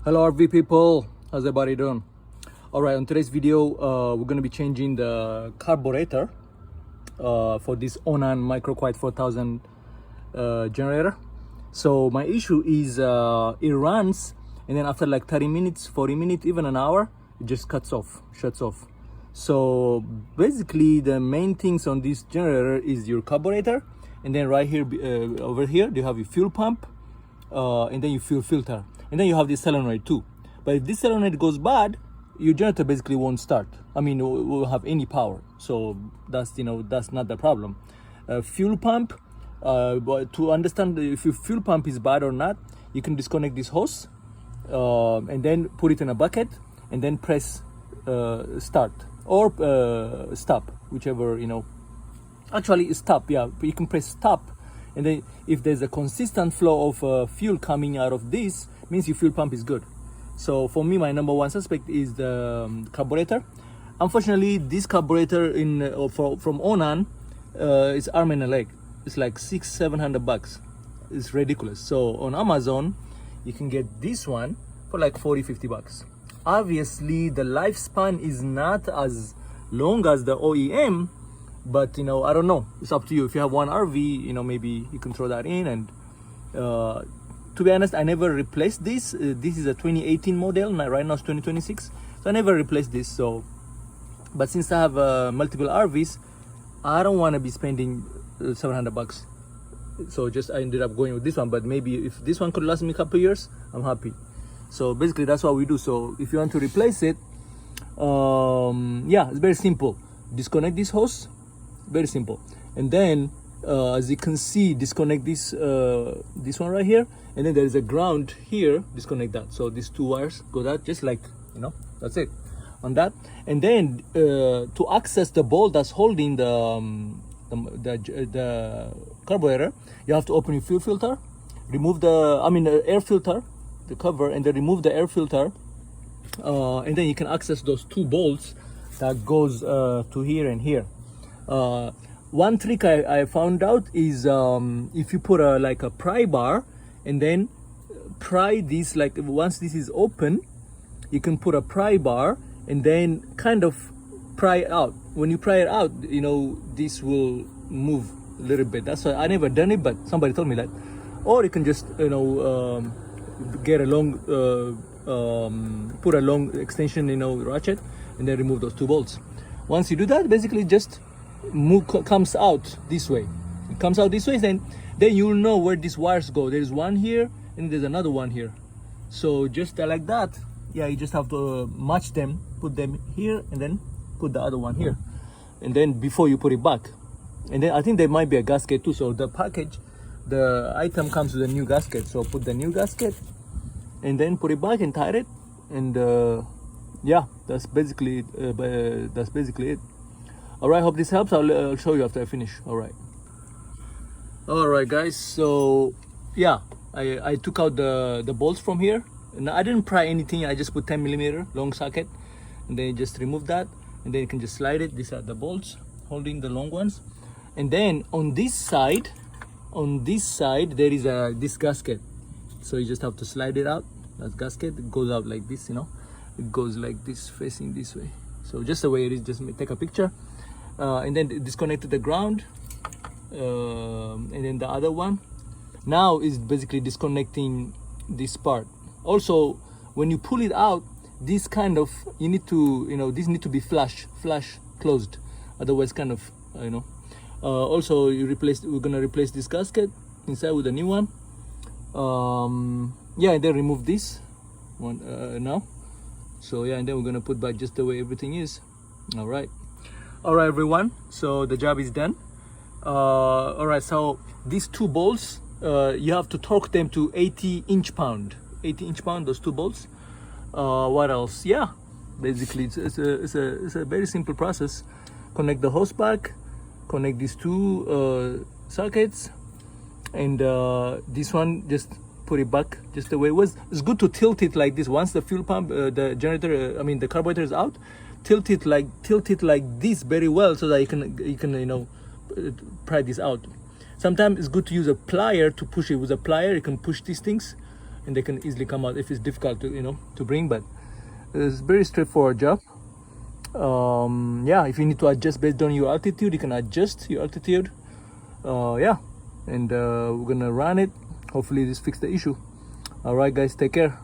Hello RV people, how's everybody doing? Alright, on today's video we're going to be changing the carburetor for this Onan MicroQuiet 4000 generator. So my issue is it runs and then after like 30 minutes, 40 minutes, even an hour, it just shuts off. So basically the main things on this generator is your carburetor, and then right here over here you have your fuel pump, and then your fuel filter, and then you have this solenoid too. But if this solenoid goes bad, your generator basically won't start. I mean, it won't have any power. So that's that's not the problem. Fuel pump, but to understand if your fuel pump is bad or not, you can disconnect this hose and then put it in a bucket and then press start or stop, whichever actually stop. Yeah, you can press stop, and then if there's a consistent flow of fuel coming out of this, means your fuel pump is good. So for me, my number one suspect is the carburetor. Unfortunately, this carburetor from Onan is arm and a leg. It's like $600-700. It's ridiculous. So on Amazon you can get this one for like $40-50. Obviously the lifespan is not as long as the OEM, but I don't know, it's up to you. If you have one RV, maybe you can throw that in. And to be honest, I never replaced this. This is a 2018 model, right now it's 2026, so I never replaced this. So but since I have multiple RVs, I don't want to be spending $700. So just I ended up going with this one. But maybe if this one could last me a couple years, I'm happy. So basically that's what we do. So if you want to replace it, yeah, it's very simple. Disconnect this hose, very simple. And then as you can see, disconnect this one right here, and then there is a ground here, disconnect that. So these two wires go that, just like that's it on that. And then to access the bolt that's holding the carburetor, you have to open your fuel filter, remove the air filter, the cover, and then remove the air filter, and then you can access those two bolts that goes to here and here. One trick I found out is if you put a pry bar and then pry this, like once this is open, you can put a pry bar and then kind of pry it out. When you pry it out, this will move a little bit. That's why I never done it, but somebody told me that. Or you can just get a long put a long extension ratchet and then remove those two bolts. Once you do that, basically just comes out this way. It comes out this way, then you'll know where these wires go. There's one here and there's another one here. So just like that, yeah, you just have to match them, put them here, and then put the other one here, and then before you put it back. And then I think there might be a gasket too. So the item comes with a new gasket. So put the new gasket and then put it back and tie it, and yeah, that's basically it. All right, hope this helps. I'll show you after I finish. All right guys, so yeah, I took out the bolts from here, and I didn't pry anything. I just put 10mm long socket, and then just remove that, and then you can just slide it. These are the bolts holding the long ones. And then on this side there is this gasket. So you just have to slide it out. That gasket, it goes out like this, it goes like this, facing this way. So just the way it is, just take a picture, and then disconnect to the ground, and then the other one now is basically disconnecting this part. Also, when you pull it out, this kind of, you need to, this need to be flush closed, otherwise kind of, also we're gonna replace this gasket inside with a new one. Yeah, and then remove this one now. So yeah, and then we're gonna put back just the way everything is. All right everyone, so the job is done. All right, so these two bolts, you have to torque them to 80 inch-pound, those two bolts. What else? Yeah, basically it's a very simple process. Connect the hose back, connect these two sockets, and this one just put it back just the way it was. It's good to tilt it like this. Once the fuel pump, the generator, the carburetor is out, tilt it like this very well, so that you can pry this out. Sometimes it's good to use a plier to push it. With a plier you can push these things and they can easily come out if it's difficult to, you know, to bring. But it's very straightforward job. Yeah, if you need to adjust based on your altitude, you can adjust your altitude. Yeah, and we're gonna run it. Hopefully this fix the issue. All right guys, take care.